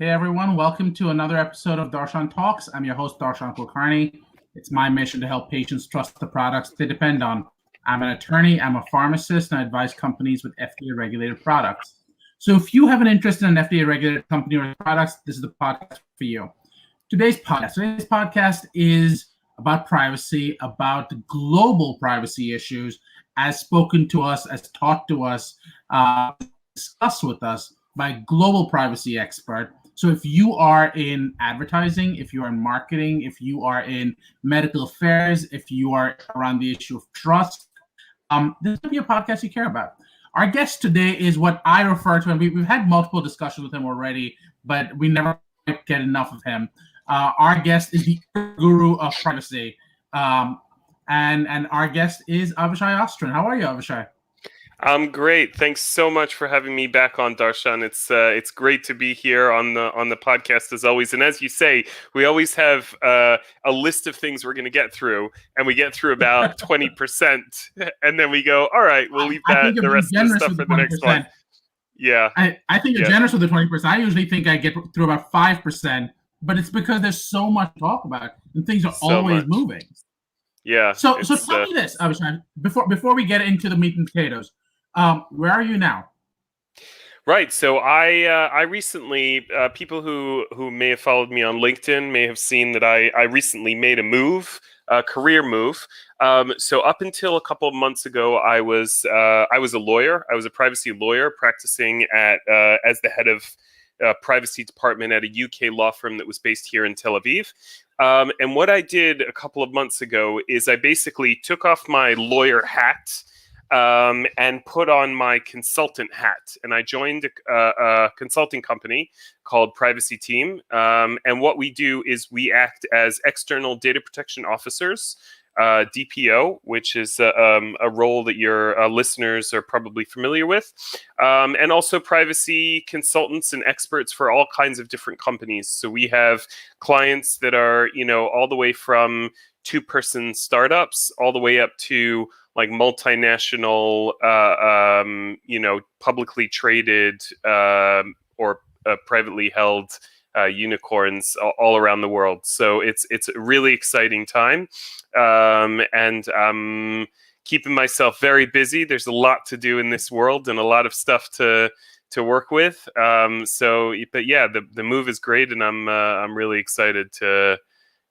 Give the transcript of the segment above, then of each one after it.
Hey everyone, welcome to another episode of Darshan Talks. I'm your host, Darshan Kulkarni. It's my mission to help patients trust the products they depend on. I'm an attorney, I'm a pharmacist, and I advise companies with FDA-regulated products. So if you have an interest in an FDA-regulated company or products, this is the podcast for you. Today's podcast is about privacy, about global privacy issues, as spoken to us, as taught to us, discussed with us by global privacy expert. So if you are in advertising, if you are in marketing, if you are in medical affairs, if you are around the issue of trust, this will be a podcast you care about. Our guest today is what I refer to, and we've had multiple discussions with him already, but we never get enough of him. Our guest is the guru of privacy, and our guest is Avishai Ostrin. How are you, Avishai? I'm great. Thanks so much for having me back on, Darshan. It's great to be here on the podcast as always. And as you say, we always have a list of things we're going to get through, and we get through about 20%, and then we go, all right, we'll leave the rest of the stuff for the next one. Yeah, I think you're generous with the 20%. I usually think I get through about 5%, but it's because there's so much to talk about, and things are always moving. Yeah. So tell me this, Avishai, before we get into the meat and potatoes. Where are you now? Right. So I recently, people who may have followed me on LinkedIn may have seen that I recently made a move, a career move. So up until a couple of months ago, I was a lawyer. I was a privacy lawyer practicing as the head of privacy department at a UK law firm that was based here in Tel Aviv. And what I did a couple of months ago is I basically took off my lawyer hat and put on my consultant hat. And I joined a consulting company called Privacy Team. And what we do is we act as external data protection officers, DPO, which is a role that your listeners are probably familiar with, and also privacy consultants and experts for all kinds of different companies. So we have clients that are, all the way from two-person startups all the way up to like multinational, publicly traded or privately held unicorns all around the world. So it's a really exciting time, and I'm keeping myself very busy. There's a lot to do in this world and a lot of stuff to work with. But yeah, the move is great, and I'm really excited to.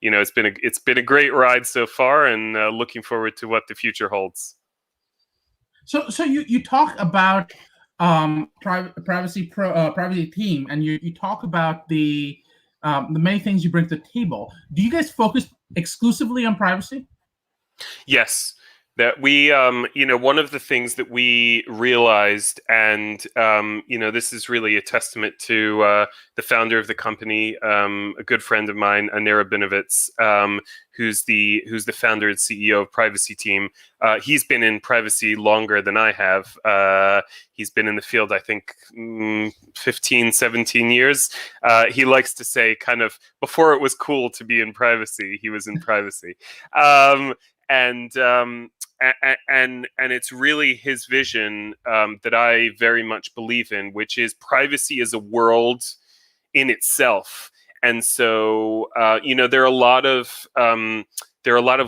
It's been a great ride so far, and looking forward to what the future holds. So you talk about privacy team, and you talk about the many things you bring to the table. Do you guys focus exclusively on privacy? Yes. That we, one of the things that we realized, and, this is really a testament to the founder of the company, a good friend of mine, Anera Binovitz, who's the founder and CEO of Privacy Team. He's been in privacy longer than I have. He's been in the field, I think, 15, 17 years. He likes to say kind of before it was cool to be in privacy, he was in privacy. And it's really his vision that I very much believe in, which is privacy is a world in itself. And so, there are a lot of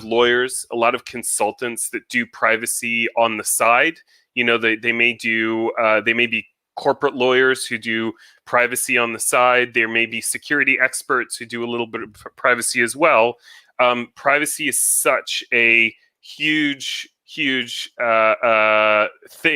lawyers, a lot of consultants that do privacy on the side. They may be corporate lawyers who do privacy on the side. There may be security experts who do a little bit of privacy as well. Privacy is such a huge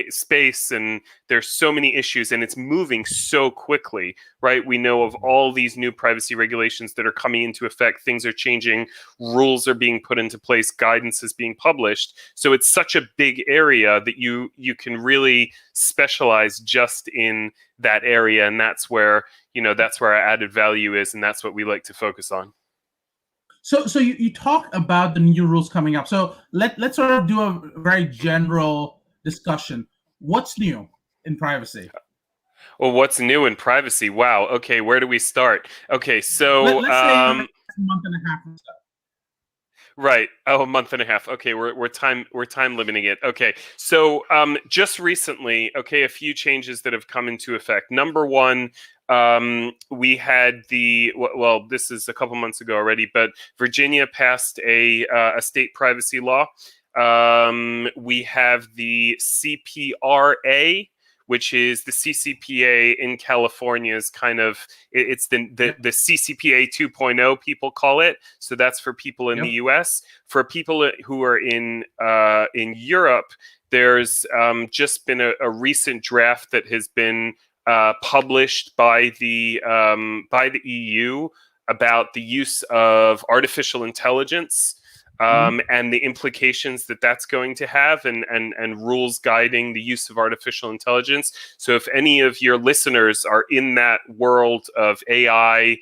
space, and there's so many issues, and it's moving so quickly, right? We know of all these new privacy regulations that are coming into effect. Things are changing, rules are being put into place, guidance is being published. So it's such a big area that you can really specialize just in that area, and that's where our added value is, and that's what we like to focus on. So you talk about the new rules coming up. So let's sort of do a very general discussion. What's new in privacy? Well, what's new in privacy? Wow. Okay, where do we start? Okay, so let's say a month and a half or so. Right. Oh, a month and a half. Okay, we're time limiting it. Okay, so just recently, a few changes that have come into effect. Number one, We had this is a couple months ago already, but Virginia passed a state privacy law. We have the CPRA, which is the CCPA in California's kind of, it's the CCPA 2.0, people call it. So that's for people in the US. For people who are in Europe, there's just been a recent draft that has been published by the EU about the use of artificial intelligence. And the implications that that's going to have, and rules guiding the use of artificial intelligence. So if any of your listeners are in that world of AI,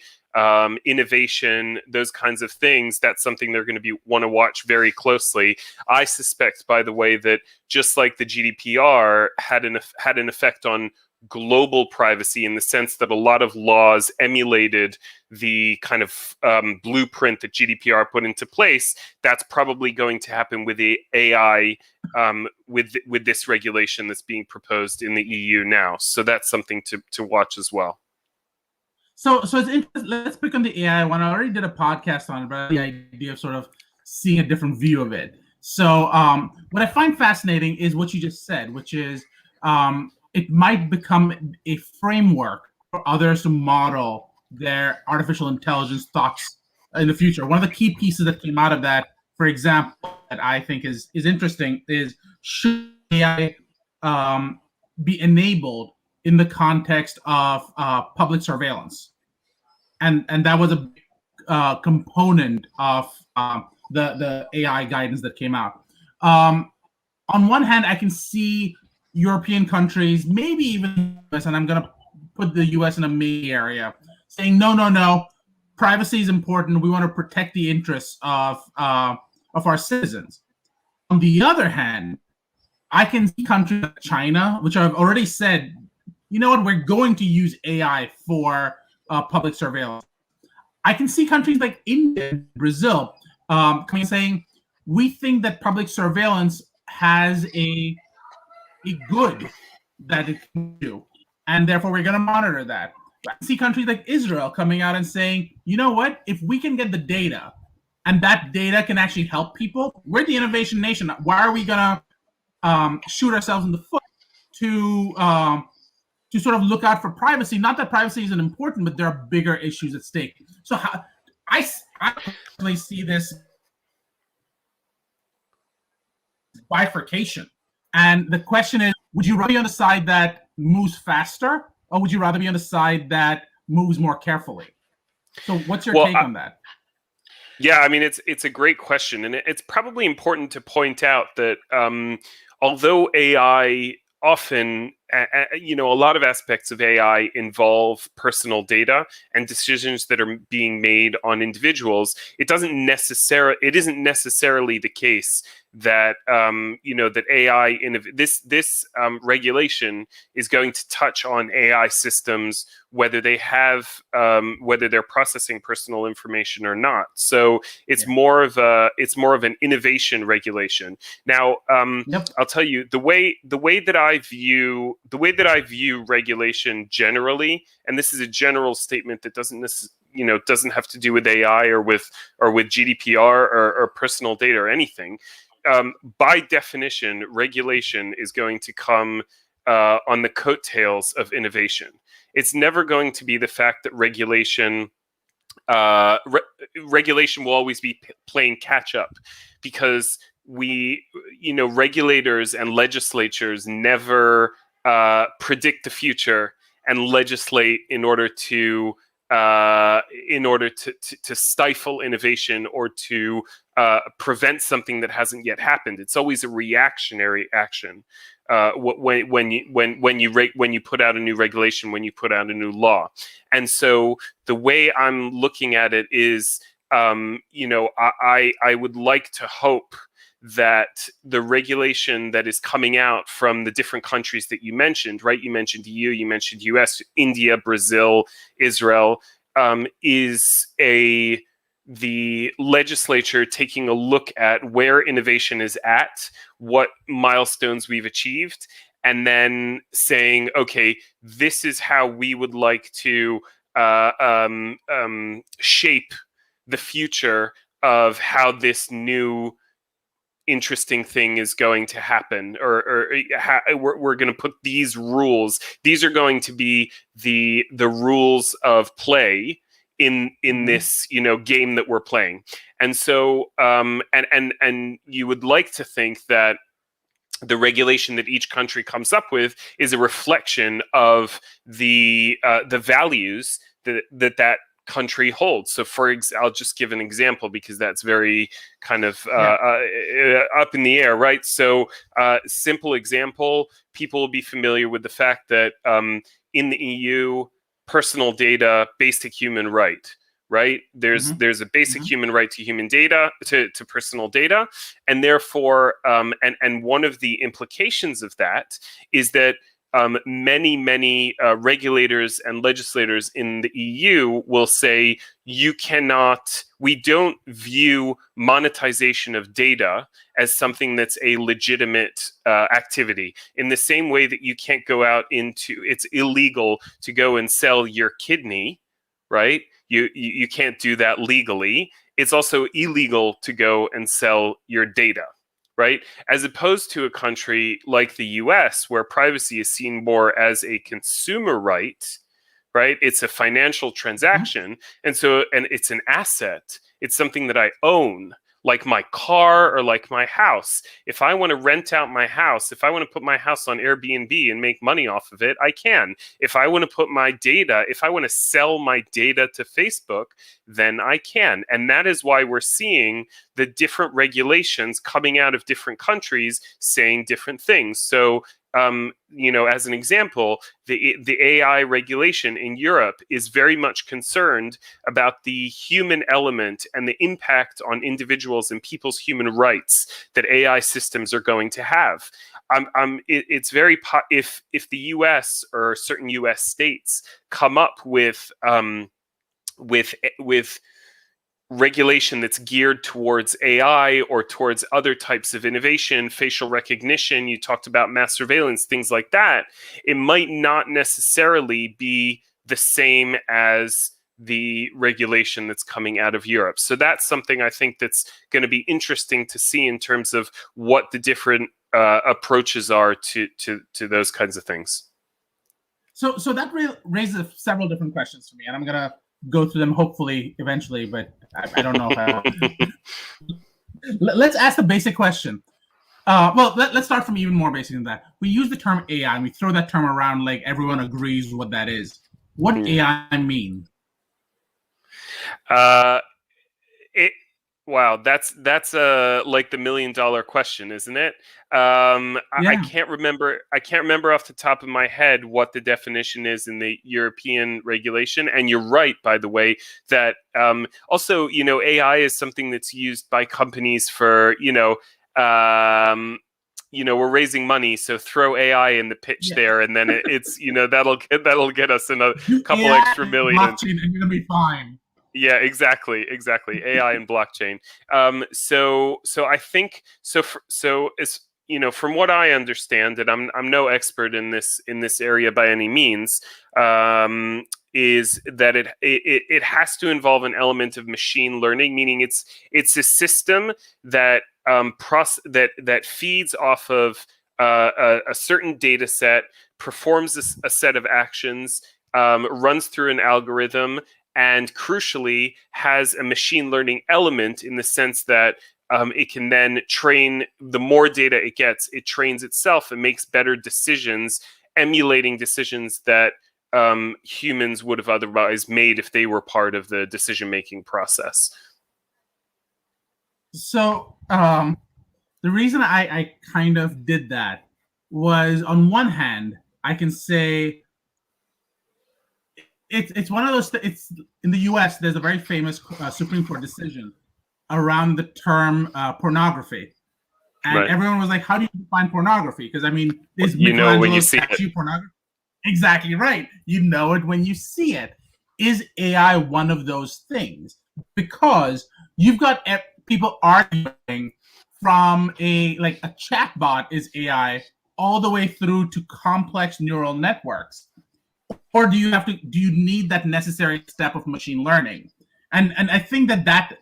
innovation, those kinds of things, that's something they're going to want to watch very closely. I suspect, by the way, that just like the GDPR had an effect on global privacy, in the sense that a lot of laws emulated the kind of blueprint that GDPR put into place, that's probably going to happen with the AI, with this regulation that's being proposed in the EU now. So that's something to watch as well. So it's interesting. Let's pick on the AI one. I already did a podcast on it, but the idea of sort of seeing a different view of it. So what I find fascinating is what you just said, which is it might become a framework for others to model their artificial intelligence thoughts in the future. One of the key pieces that came out of that, for example, that I think is interesting is, should AI be enabled in the context of public surveillance? And that was a component of the AI guidance that came out. On one hand, I can see European countries, maybe even the US, and I'm going to put the US in a maybe area, saying, no, privacy is important. We want to protect the interests of our citizens. On the other hand, I can see countries like China, which I've already said, you know what, we're going to use AI for public surveillance. I can see countries like India and Brazil coming and saying, we think that public surveillance has a good that it can do, and therefore we're going to monitor that. I see countries like Israel coming out and saying, you know what, if we can get the data and that data can actually help people, we're the innovation nation. Why are we going to shoot ourselves in the foot to sort of look out for privacy? Not that privacy isn't important, but there are bigger issues at stake. So I personally see this bifurcation. And the question is, would you rather be on the side that moves faster, or would you rather be on the side that moves more carefully? So what's your take on that? Yeah, I mean, it's a great question. And it's probably important to point out that although AI often, a lot of aspects of AI involve personal data and decisions that are being made on individuals, it isn't necessarily the case that that AI this regulation is going to touch on AI systems, whether they have whether they're processing personal information or not. So it's more of an innovation regulation. Now, I'll tell you the way that I view regulation generally, and this is a general statement that doesn't have to do with AI or with GDPR or personal data or anything. By definition, regulation is going to come on the coattails of innovation. It's never going to be the fact that regulation will always be playing catch up, because regulators and legislatures never predict the future and legislate in order to stifle innovation or to prevent something that hasn't yet happened. It's always a reactionary action when you put out a new regulation, when you put out a new law. And so the way I'm looking at it is, I would like to hope that the regulation that is coming out from the different countries that you mentioned, right? You mentioned EU, you mentioned US, India, Brazil, Israel, is the legislature taking a look at where innovation is at, what milestones we've achieved, and then saying, okay, this is how we would like to shape the future of how this new interesting thing is going to happen, or we're going to put these rules. These are going to be the rules of play in this game that we're playing. And so and you would like to think that the regulation that each country comes up with is a reflection of the values that country holds. So I'll just give an example because that's very kind of up in the air, right? So simple example, people will be familiar with the fact that in the EU, personal data, basic human right, right? There's a basic human right to human data, to personal data, and therefore and one of the implications of that is that many regulators and legislators in the EU will say we don't view monetization of data as something that's a legitimate activity. In the same way that you can't go out it's illegal to go and sell your kidney, right? You can't do that legally. It's also illegal to go and sell your data, right? As opposed to a country like the US, where privacy is seen more as a consumer right? It's a financial transaction. And it's an asset. It's something that I own, like my car or like my house. If I want to rent out my house, if I want to put my house on Airbnb and make money off of it, I can. If I want to put my data, if I want to sell my data to Facebook, then I can. And that is why we're seeing the different regulations coming out of different countries saying different things. So as an example, the AI regulation in Europe is very much concerned about the human element and the impact on individuals and people's human rights that AI systems are going to have. It's very if the U.S. or certain U.S. states come up with regulation that's geared towards AI or towards other types of innovation, facial recognition, you talked about mass surveillance, things like that, it might not necessarily be the same as the regulation that's coming out of Europe. So that's something I think that's going to be interesting to see in terms of what the different approaches are to those kinds of things. So that raises several different questions for me, and I'm going to go through them hopefully eventually, but I don't know if Let's ask the basic question. Let's start from even more basic than that. We use the term AI and we throw that term around like everyone agrees what that is. What AI mean? Wow, that's like the $1 million question, isn't it? I can't remember off the top of my head what the definition is in the European regulation. And you're right, by the way, that also, AI is something that's used by companies for, we're raising money, so throw AI in the pitch there, and then it's that'll get us a couple AI extra million. Blockchain, and you're gonna be fine. Yeah, exactly. AI and blockchain. So I think so as from what I understand, and I'm no expert in this area by any means, is that it has to involve an element of machine learning, meaning it's a system that that feeds off of a certain data set, performs a set of actions, runs through an algorithm, and crucially has a machine learning element in the sense that it can then train. The more data it gets, it trains itself and makes better decisions, emulating decisions that humans would have otherwise made if they were part of the decision-making process. So the reason I kind of did that was, on one hand, I can say it's one of those. It's in the U.S. There's a very famous Supreme Court decision around the term pornography, and everyone was like, "How do you define pornography?" Because I mean, there's when you see it. Pornography. Exactly right. You know it when you see it. Is AI one of those things? Because you've got people arguing from a chatbot is AI all the way through to complex neural networks, or do you need that necessary step of machine learning? And I think that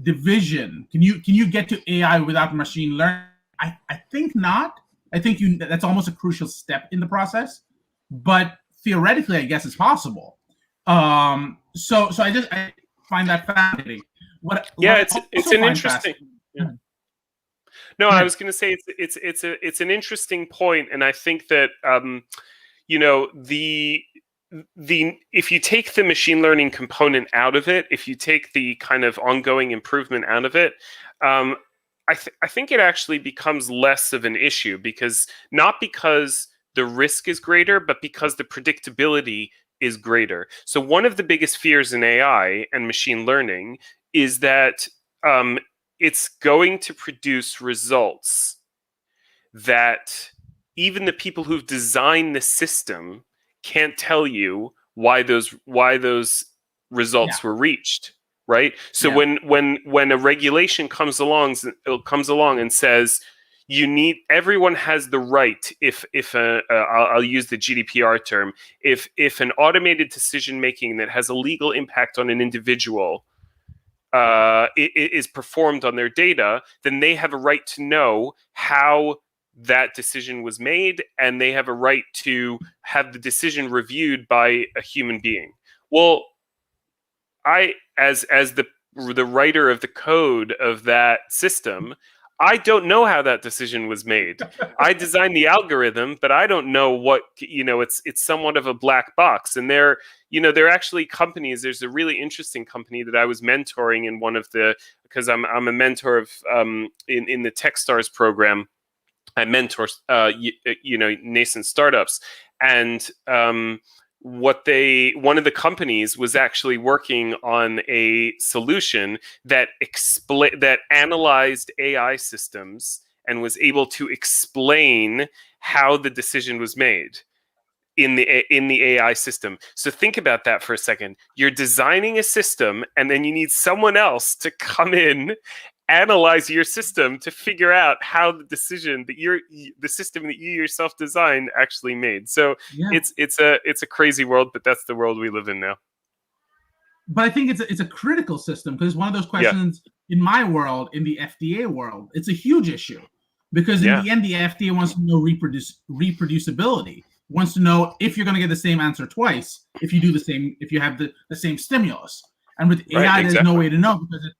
division, can you get to AI without machine learning? I think not. I think that's almost a crucial step in the process, but theoretically, I guess it's possible. So I find that fascinating. It's an interesting. Yeah. No, I was going to say it's an interesting point, and I think that if you take the machine learning component out of it, if you take the kind of ongoing improvement out of it, I think it actually becomes less of an issue, because not because the risk is greater, but because the predictability is greater. So one of the biggest fears in AI and machine learning is that it's going to produce results that even the people who've designed the system can't tell you why those results were reached, right? So when a regulation comes along and says everyone has the right, if I'll use the GDPR term, if an automated decision making that has a legal impact on an individual is performed on their data, then they have a right to know how that decision was made, and they have a right to have the decision reviewed by a human being. Well, I, as the writer of the code of that system, I don't know how that decision was made. I designed the algorithm, but I don't know what, it's somewhat of a black box. And there are actually companies. There's a really interesting company that I was mentoring in because I'm a mentor of in the Techstars program. I mentor nascent startups, and one of the companies was actually working on a solution that analyzed AI systems and was able to explain how the decision was made in the AI system. So think about that for a second. You're designing a system, and then you need someone else to come in, analyze your system to figure out how the decision that the system that you yourself designed actually made. So it's a crazy world, but that's the world we live in now. But I think it's a critical system, because one of those questions in my world, in the FDA world, it's a huge issue, because in the end, the FDA wants to know reproducibility, wants to know if you're going to get the same answer twice if you have the same stimulus. And with AI, there's no way to know, because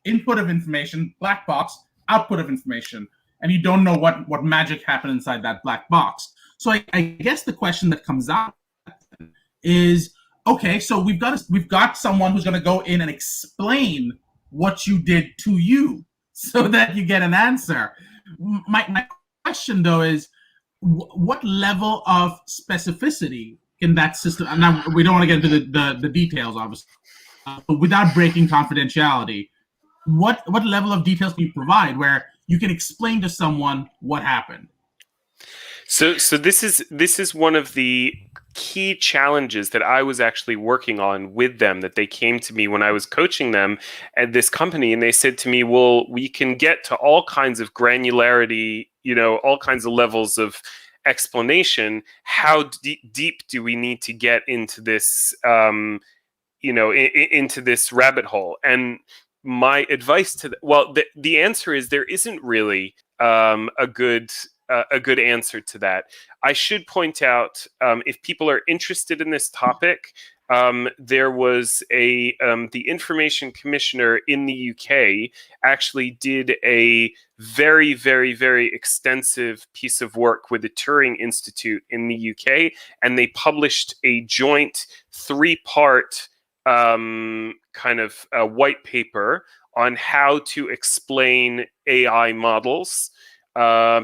input of information, black box, output of information, and you don't know what magic happened inside that black box. So I guess the question that comes out is, okay, so we've got someone who's going to go in and explain what you did to you so that you get an answer. My question, though, is what level of specificity can that system? And now we don't want to get into the details, obviously. But without breaking confidentiality, what level of details can you provide where you can explain to someone what happened? So this is one of the key challenges that I was actually working on with them, that they came to me when I was coaching them at this company, and they said to me, well, we can get to all kinds of granularity, all kinds of levels of explanation. How deep do we need to get into this into this rabbit hole? And my advice to the answer is there isn't really a good answer to that. I should point out, if people are interested in this topic, there was the Information Commissioner in the UK actually did a very, very, very extensive piece of work with the Turing Institute in the UK, and they published a joint 3-part kind of white paper on how to explain AI models.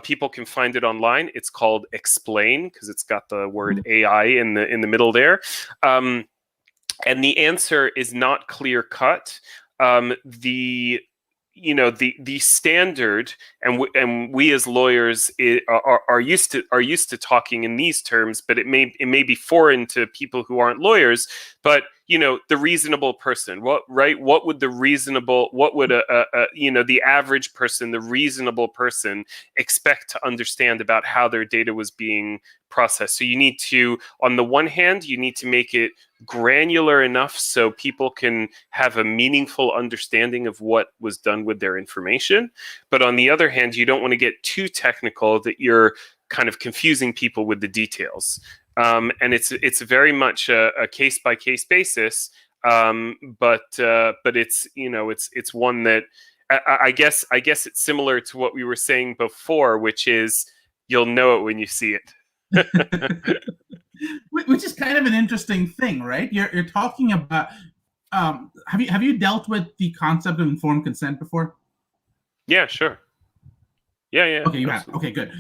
People can find it online. It's called Explain, because it's got the word AI in the middle there. And the answer is not clear cut. The standard, and we as lawyers are used to talking in these terms, but it may be foreign to people who aren't lawyers. But the reasonable person. What would the the average person, the reasonable person, expect to understand about how their data was being processed? So you need to, on the one hand, you need to make it granular enough so people can have a meaningful understanding of what was done with their information. But on the other hand, you don't want to get too technical that you're kind of confusing people with the details. And it's very much a case by case basis. But it's it's one that I guess it's similar to what we were saying before, which is you'll know it when you see it. Which is kind of an interesting thing, right? You're talking about. Have you dealt with the concept of informed consent before? Yeah, sure. Yeah. Okay, you have. Okay, good.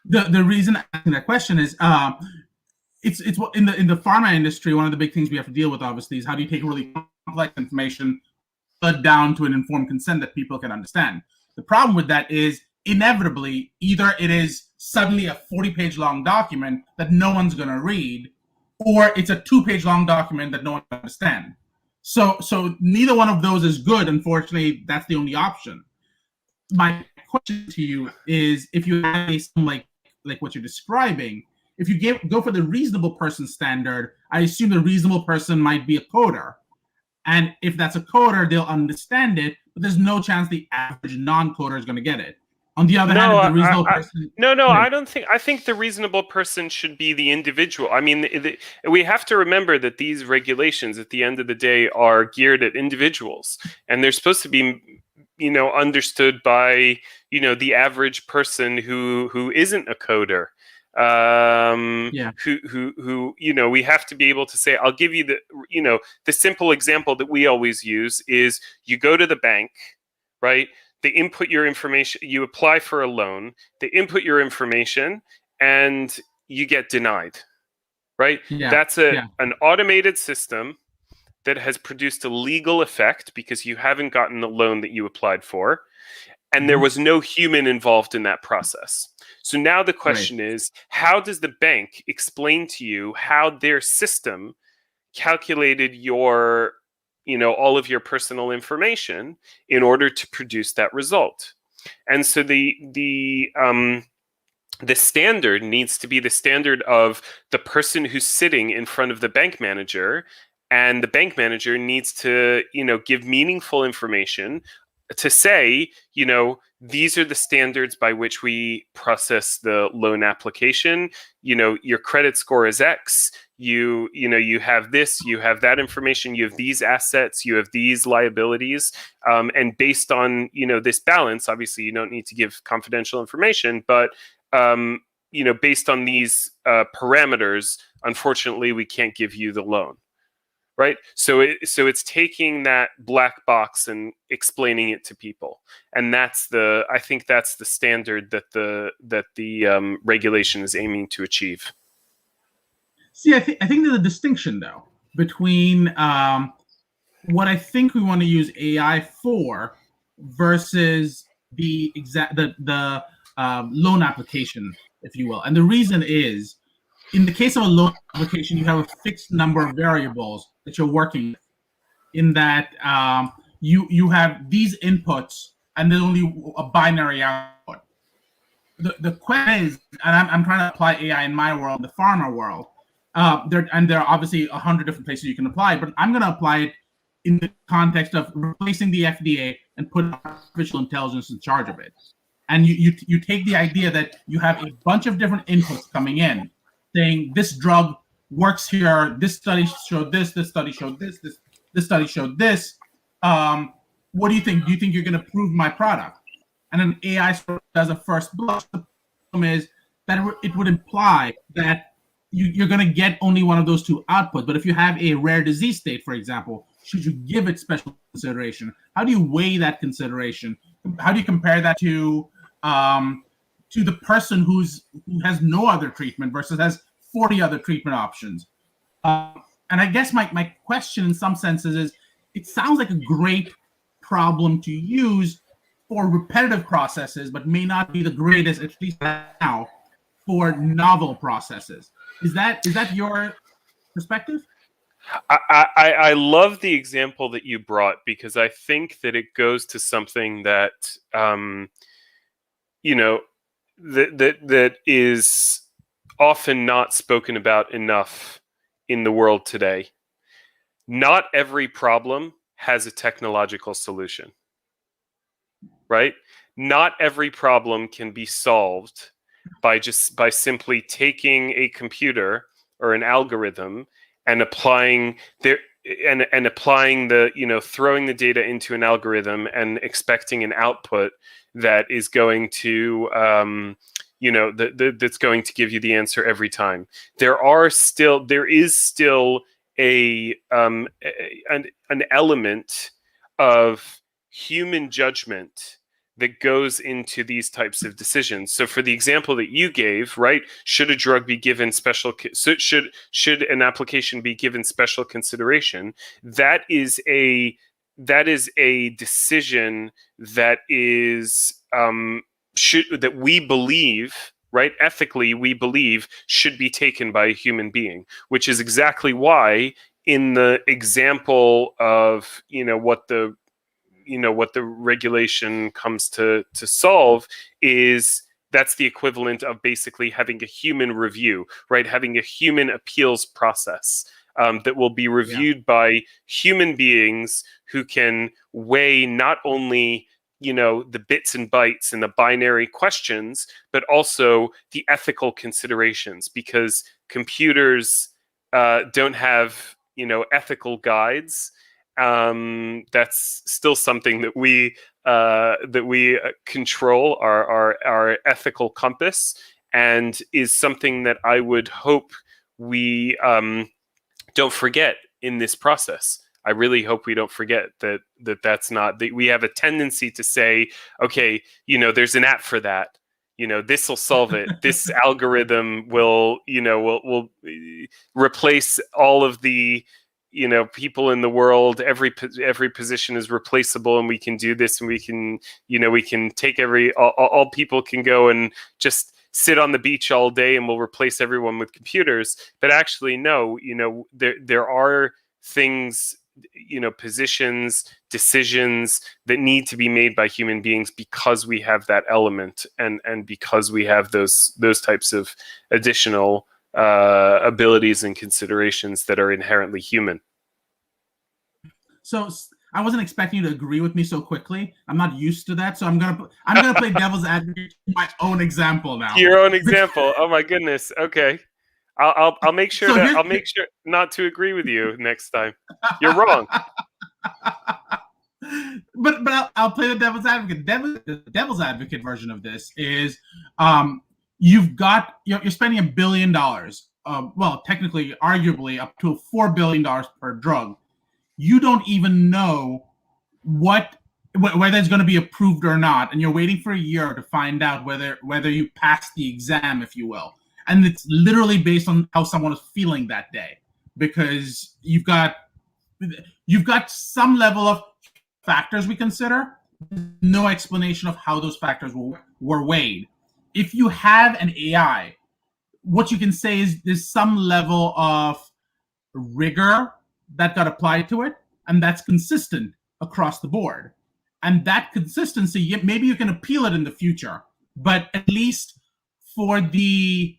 The reason I'm asking that question is it's in the pharma industry. One of the big things we have to deal with, obviously, is how do you take really complex information down to an informed consent that people can understand. The problem with that is inevitably either it is suddenly a 40-page long document that no one's going to read, or it's a 2-page long document that no one can understand. So neither one of those is good. Unfortunately, that's the only option. My question to you is, if you have something like what you're describing, if you go for the reasonable person standard, I assume the reasonable person might be a coder. And if that's a coder, they'll understand it, but there's no chance the average non-coder is going to get it. On the other hand, the reasonable person... I don't think... I think the reasonable person should be the individual. I mean, we have to remember that these regulations, at the end of the day, are geared at individuals. And they're supposed to be, understood by, the average person who isn't a coder. Who we have to be able to say, I'll give you the simple example that we always use is you go to the bank, right? They input your information, you apply for a loan, they input your information, and you get denied, right? That's an automated system that has produced a legal effect because you haven't gotten the loan that you applied for, and there was no human involved in that process. So now the question is, how does the bank explain to you how their system calculated your, all of your personal information in order to produce that result? And so the standard needs to be the standard of the person who's sitting in front of the bank manager, and the bank manager needs to, give meaningful information to say, these are the standards by which we process the loan application. Your credit score is X. You have this, you have that information, you have these assets, you have these liabilities, and based on this balance, obviously you don't need to give confidential information, but based on these parameters, unfortunately, we can't give you the loan. Right, so it's taking that black box and explaining it to people, and I think that's the standard that the regulation is aiming to achieve. See, I think there's a distinction though between what I think we want to use AI for versus the loan application, if you will, and the reason is, in the case of a loan application, you have a fixed number of variables that you're working with. In that you have these inputs and there's only a binary output. The question is, and I'm trying to apply AI in my world, the pharma world. There are obviously 100 different places you can apply it, but I'm going to apply it in the context of replacing the FDA and putting artificial intelligence in charge of it. And you take the idea that you have a bunch of different inputs coming in, saying this drug works here, this study showed this study showed this study showed this. What do you think? Do you think you're going to prove my product? And an AI sort of does a first blush. The problem is that it would imply that you're going to get only one of those two outputs. But if you have a rare disease state, for example, should you give it special consideration? How do you weigh that consideration? How do you compare that to the person who has no other treatment versus has 40 other treatment options? And I guess my question in some senses is, it sounds like a great problem to use for repetitive processes, but may not be the greatest, at least now, for novel processes. Is that your perspective? I love the example that you brought, because I think that it goes to something that you know that is often not spoken about enough in the world today. Not every problem has a technological solution, right? Not every problem can be solved by simply taking a computer or an algorithm and applying applying the, throwing the data into an algorithm and expecting an output that is going to that's going to give you the answer every time. There is still an element of human judgment that goes into these types of decisions. So for the example that you gave, right, should a drug be given should an application be given special consideration? That is a decision that is that we believe, right, ethically we believe should be taken by a human being, which is exactly why in the example of what the regulation comes to solve is that's the equivalent of basically having a human review, right? Having a human appeals process that will be reviewed by human beings who can weigh not only the bits and bytes and the binary questions, but also the ethical considerations, because computers don't have ethical guides. That's still something that we control our ethical compass, and is something that I would hope we don't forget in this process. I really hope we don't forget that's not that. We have a tendency to say, okay, there's an app for that. This will solve it. This algorithm will replace all of the people in the world. Every position is replaceable, and we can do this, and we can take all people can go and just sit on the beach all day, and we'll replace everyone with computers. But actually, no. There are things, positions, decisions that need to be made by human beings, because we have that element, and because we have those types of additional abilities and considerations that are inherently human. So I wasn't expecting you to agree with me so quickly. I'm not used to that, so I'm gonna play devil's advocate to my own example now. Your own example. Oh my goodness. Okay. I'll make sure I'll make sure not to agree with you next time. You're wrong. But I'll play the devil's advocate. The devil's advocate version of this is, you're spending $1 billion. Well, technically, arguably, up to $4 billion per drug. You don't even know whether it's going to be approved or not, and you're waiting for a year to find out whether you pass the exam, if you will. And it's literally based on how someone is feeling that day, because you've got some level of factors we consider, no explanation of how those factors were weighed. If you have an AI, what you can say is there's some level of rigor that got applied to it, and that's consistent across the board. And that consistency, maybe you can appeal it in the future, but at least for the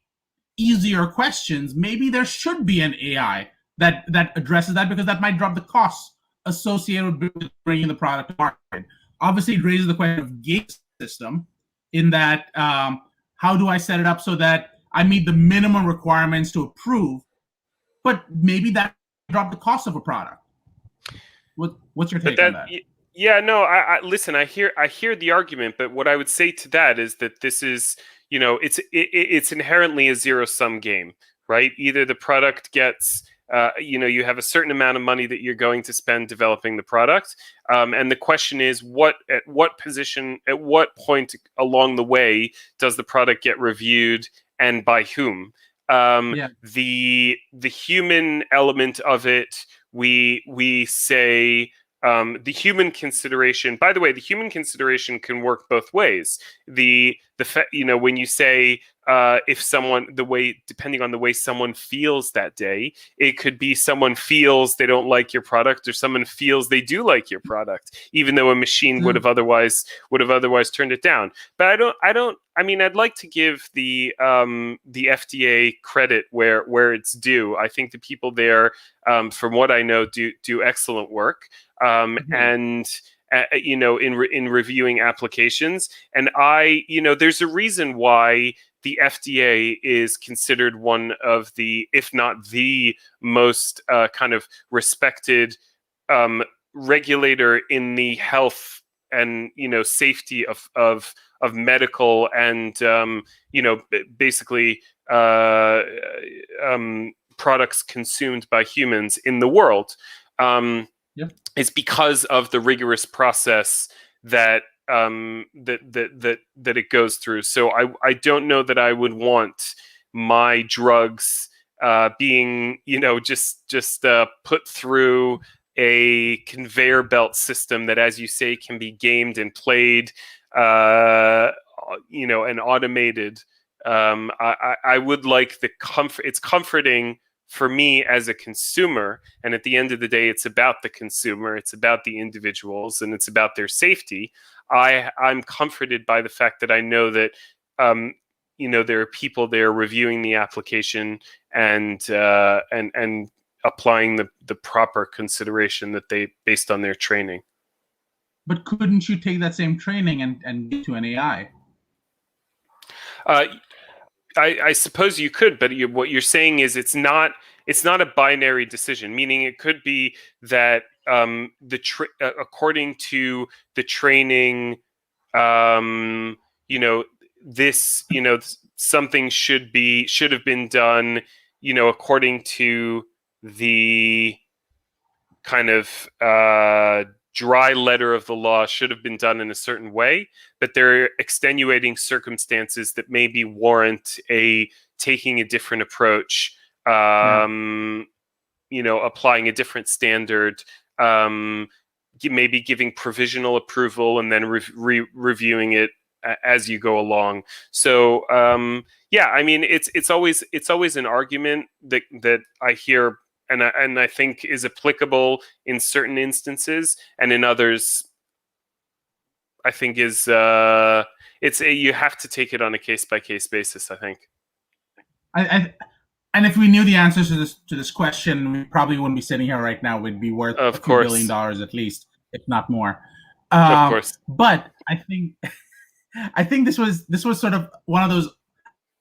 easier questions, maybe there should be an AI that addresses that, because that might drop the costs associated with bringing the product to market. Obviously, it raises the question of gate system, in that how do I set it up so that I meet the minimum requirements to approve, but maybe that drop the cost of a product. What's your take on that? Yeah, no, I listen, I hear the argument, but what I would say to that is that this is, it's inherently a zero-sum game, right? Either the product gets, you have a certain amount of money that you're going to spend developing the product, and the question is, at what point along the way does the product get reviewed, and by whom? The human element of it, we say. The human consideration, by the way, the human consideration can work both ways. When you say if someone, depending on the way someone feels that day, it could be someone feels they don't like your product, or someone feels they do like your product, even though a machine would have otherwise turned it down. But I mean, I'd like to give the FDA credit where it's due. I think the people there, from what I know, do excellent work, and in reviewing applications. And there's a reason why the FDA is considered one of the, if not the most kind of respected regulator in the health and safety of medical and basically products consumed by humans in the world. It's because of the rigorous process that that it goes through. So I don't know that I would want my drugs being just put through a conveyor belt system that, as you say, can be gamed and played, and automated. I would like the comfort. It's comforting for me as a consumer, and at the end of the day, it's about the consumer, it's about the individuals, and it's about their safety. I'm comforted by the fact that I know that there are people there reviewing the application and applying the proper consideration that they based on their training. But couldn't you take that same training and get to an AI? I suppose you could, but what you're saying is it's not a binary decision. Meaning, it could be that according to the training, something should have been done, according to the kind of dry letter of the law, should have been done in a certain way, but there are extenuating circumstances that maybe warrant taking a different approach, applying a different standard, maybe giving provisional approval and then reviewing it as you go along. So I mean, it's always an argument that I hear. And I think is applicable in certain instances, and in others, I think you have to take it on a case by case basis. I think. And if we knew the answers to this question, we probably wouldn't be sitting here right now. We'd be worth $2 billion at least, if not more. Of course. But I think this was sort of one of those,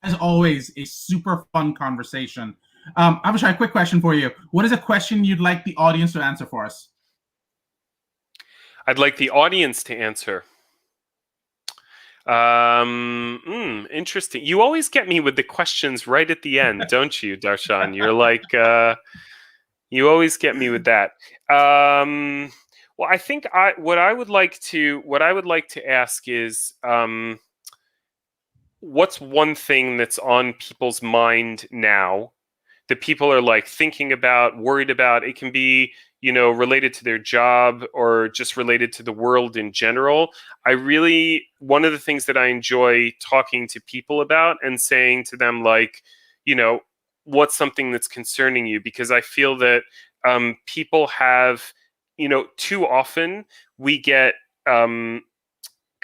as always, a super fun conversation. Avishai, a quick question for you. What is a question you'd like the audience to answer for us? I'd like the audience to answer. Interesting. You always get me with the questions right at the end, don't you, Darshan? You're like, you always get me with that. Well, I think what I would like to ask is, what's one thing that's on people's mind now that people are like thinking about, worried about? It can be, related to their job or just related to the world in general. One of the things that I enjoy talking to people about and saying to them, like, what's something that's concerning you? Because I feel that people have, too often we get kind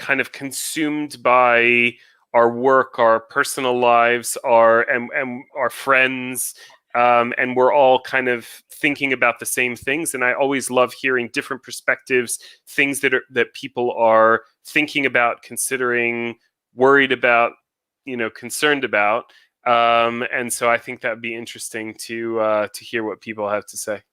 of consumed by our work, our personal lives, and our friends, and we're all kind of thinking about the same things. And I always love hearing different perspectives, things that people are thinking about, considering, worried about, concerned about. And so I think that'd be interesting to hear what people have to say.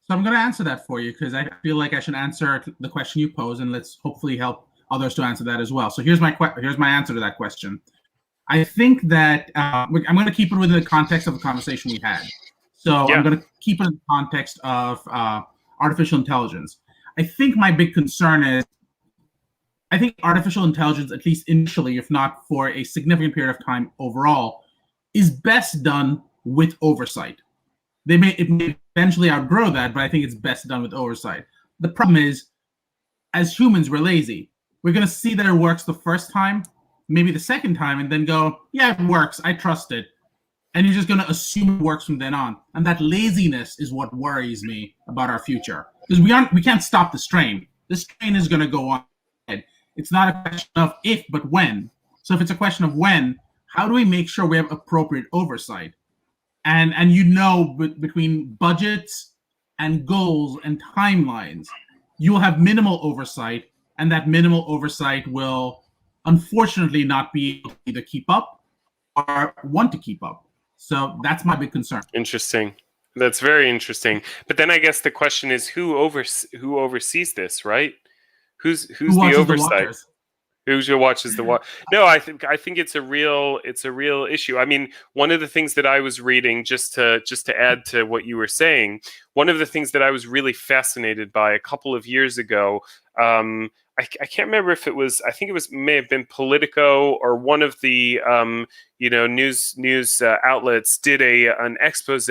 So I'm going to answer that for you, because I feel like I should answer the question you pose, and let's hopefully help others to answer that as well. So here's my answer to that question. I think that I'm going to keep it within the context of the conversation we had. So I'm going to keep it in the context of artificial intelligence. I think my big concern is, I think artificial intelligence, at least initially, if not for a significant period of time overall, is best done with oversight. It may eventually outgrow that, but I think it's best done with oversight. The problem is, as humans, we're lazy. We're going to see that it works the first time, maybe the second time and then go, yeah, it works. I trust it. And you're just going to assume it works from then on. And that laziness is what worries me about our future. Because we can't stop this train. This train is going to go on. It's not a question of if, but when. So if it's a question of when, how do we make sure we have appropriate oversight? And between budgets and goals and timelines, you will have minimal oversight, and that minimal oversight will unfortunately not be able to either keep up or want to keep up. So that's my big concern. Interesting. That's very interesting. But then I guess the question is who oversees this, right? Who's the oversight? Who watches the water? No, I think it's a real issue. I mean, one of the things that I was reading, just to add to what you were saying, one of the things that I was really fascinated by a couple of years ago, I can't remember if it was, I think it may have been Politico or one of the news outlets did an expose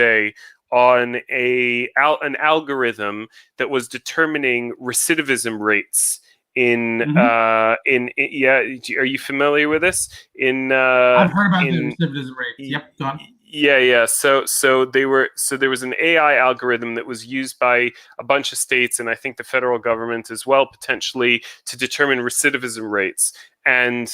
on an algorithm that was determining recidivism rates are you familiar with this? I've heard about the recidivism rates. Yep, go on. Yeah. So there was an AI algorithm that was used by a bunch of states, and I think the federal government as well, potentially, to determine recidivism rates. And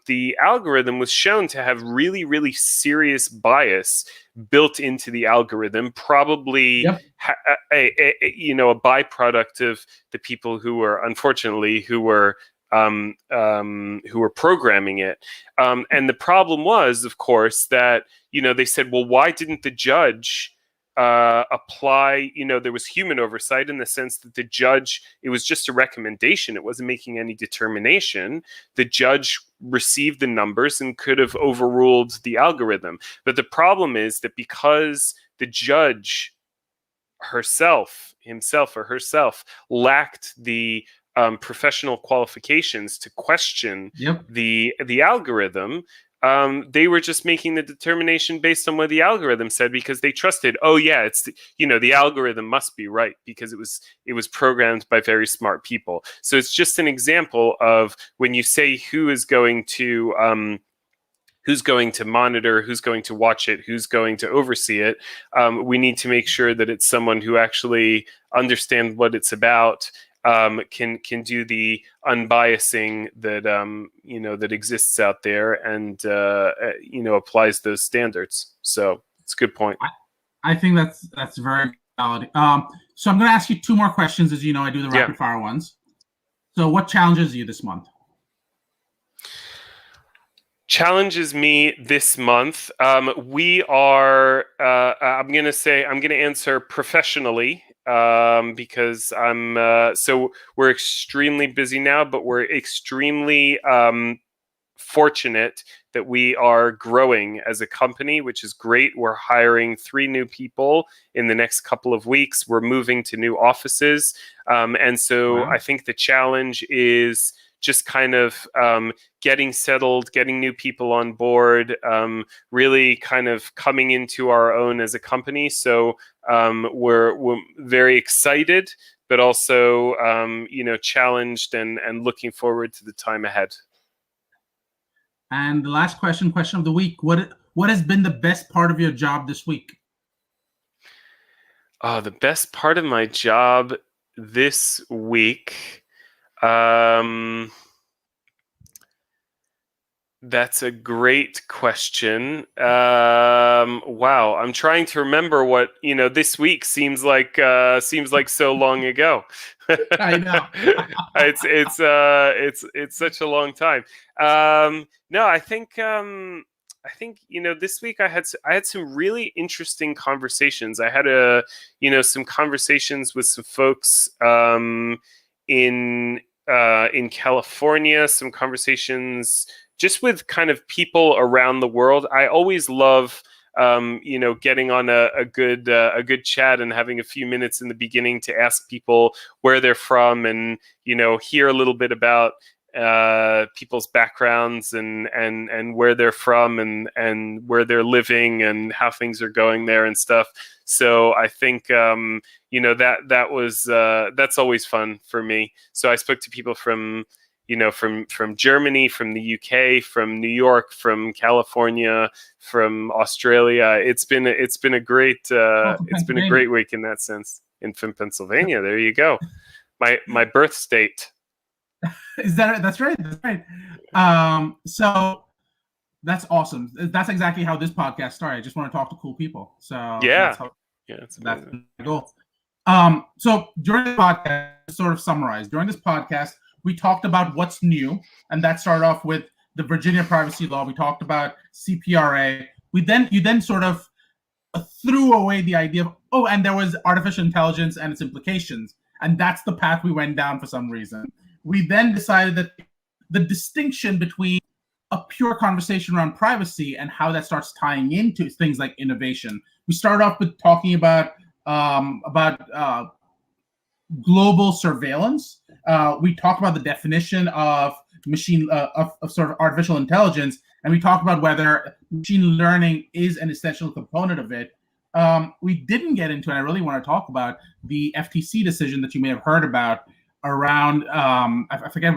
the algorithm was shown to have really, really serious bias built into the algorithm, probably a byproduct of the people who were programming it. And the problem was, of course, that they said, well, why didn't the judge apply? There was human oversight in the sense that the judge, it was just a recommendation. It wasn't making any determination. The judge received the numbers and could have overruled the algorithm. But the problem is that because the judge himself or herself lacked the professional qualifications to question the algorithm, they were just making the determination based on what the algorithm said because they trusted, the algorithm must be right because it was programmed by very smart people. So it's just an example of when you say who's going to monitor, who's going to watch it, who's going to oversee it, we need to make sure that it's someone who actually understands what it's about, can do the unbiasing that that exists out there, and applies those standards. So it's a good point. I think that's very valid. So I'm going to ask you two more questions. As you know, I do the rapid fire ones. So what challenges you this month? Challenges me this month. We are. I'm going to answer professionally. Because so we're extremely busy now, but we're extremely fortunate that we are growing as a company, which is great. We're hiring 3 new people in the next couple of weeks. We're moving to new offices. And so I think the challenge is just kind of getting settled, getting new people on board, really kind of coming into our own as a company. So we're very excited, but also challenged and looking forward to the time ahead. And the last question of the week: what has been the best part of your job this week? The best part of my job this week. That's a great question. Wow, I'm trying to remember what this week seems like so long ago. I know. it's such a long time. No, I think this week I had some really interesting conversations. I had some conversations with some folks in California, some conversations just with kind of people around the world. I always love getting on a good chat and having a few minutes in the beginning to ask people where they're from and hear a little bit about people's backgrounds and where they're from and where they're living and how things are going there and stuff. So I think that's always fun for me. So I spoke to people from from Germany, from the UK, from New York, from California, from Australia. It's been a great week in that sense. From Pennsylvania, there you go, my birth state. That's right. So that's awesome. That's exactly how this podcast started. I just want to talk to cool people. So that's my goal. So during the podcast, sort of summarize, during this podcast, we talked about what's new, and that started off with the Virginia privacy law. We talked about CPRA. You then sort of threw away the idea of, and there was artificial intelligence and its implications. And that's the path we went down for some reason. We then decided that the distinction between a pure conversation around privacy and how that starts tying into things like innovation. We started off with talking about global surveillance. We talked about the definition of of sort of artificial intelligence, and we talked about whether machine learning is an essential component of it. We didn't get into, and I really want to talk about the FTC decision that you may have heard about around, I forget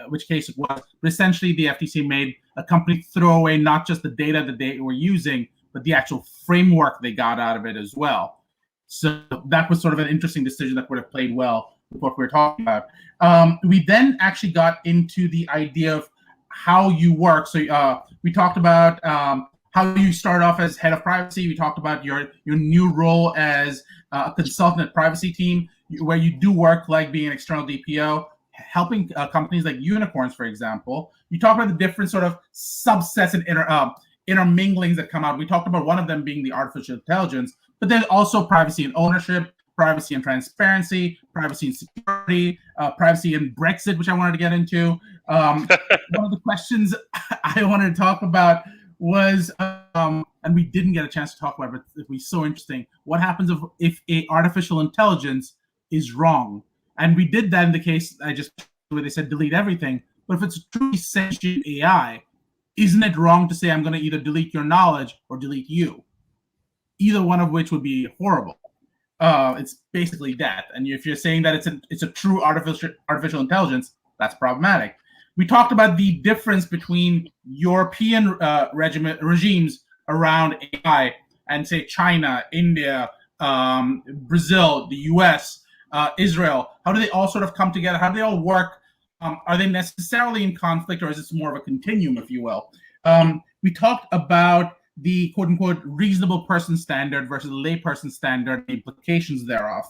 which case it was, but essentially the FTC made a company throw away not just the data that they were using, but the actual framework they got out of it as well. So that was sort of an interesting decision that would have played well with what we were talking about. We then actually got into the idea of how you work. So we talked about how you start off as head of privacy. We talked about your new role as a consultant at privacy team, where you do work like being an external DPO, helping companies like unicorns, for example. You talk about the different sort of subsets and interminglings that come out. We talked about one of them being the artificial intelligence, but there's also privacy and ownership, privacy and transparency, privacy and security, privacy and Brexit, which I wanted to get into. One of the questions I wanted to talk about was, and we didn't get a chance to talk about it, but it was so interesting. What happens if a artificial intelligence is wrong? And we did that in the case where they said delete everything. But if it's a truly sentient AI, isn't it wrong to say I'm going to either delete your knowledge or delete you? Either one of which would be horrible. It's basically death. And if you're saying that it's a true artificial intelligence, that's problematic. We talked about the difference between European regimes around AI and, say, China, India, Brazil, the US, Israel. How do they all sort of come together? How do they all work? Are they necessarily in conflict, or is this more of a continuum, if you will? We talked about the quote-unquote reasonable person standard versus layperson standard, the implications thereof.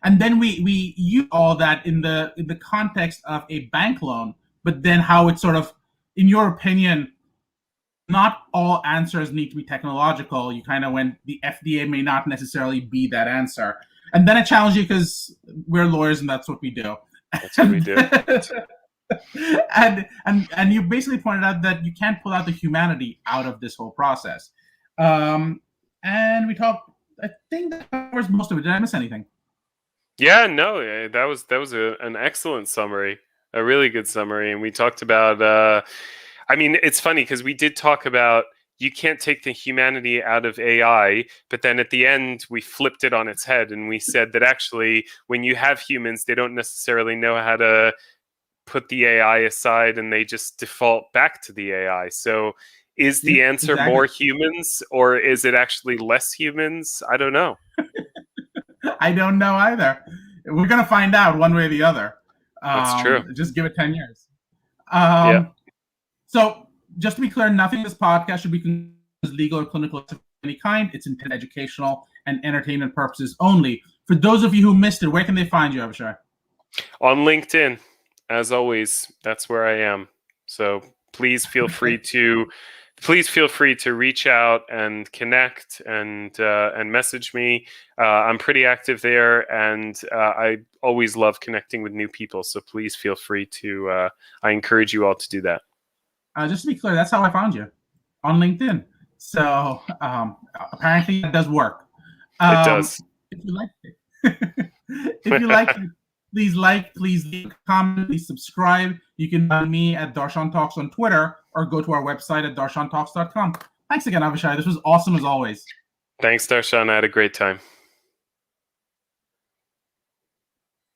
And then we use all that in the context of a bank loan, but then how it's sort of, in your opinion, not all answers need to be technological. You kind of went, the FDA may not necessarily be that answer. And then I challenge you because we're lawyers and that's what we do. That's what we do. and you basically pointed out that you can't pull out the humanity out of this whole process. And we talked, I think that covers most of it. Did I miss anything? Yeah, no, that was an excellent summary, a really good summary. And we talked about, I mean, it's funny because we did talk about you can't take the humanity out of AI, but then at the end we flipped it on its head and we said that actually when you have humans, they don't necessarily know how to put the AI aside and they just default back to the AI. So is the answer more humans or is it actually less humans? I don't know. I don't know either. We're going to find out one way or the other. That's true. Just give it 10 years. Yeah. So just to be clear, nothing in this podcast should be considered as legal or clinical of any kind. It's intended educational and entertainment purposes only. For those of you who missed it, where can they find you, Avishai? On LinkedIn, as always. That's where I am. So please feel free to reach out and connect and message me. I'm pretty active there, and I always love connecting with new people. So please feel free to. I encourage you all to do that. Just to be clear, that's how I found you, on LinkedIn. So apparently that does work. It does. If you like it, please leave a comment, please subscribe. You can find me at Darshan Talks on Twitter or go to our website at darshantalks.com. Thanks again, Avishai. This was awesome as always. Thanks, Darshan. I had a great time.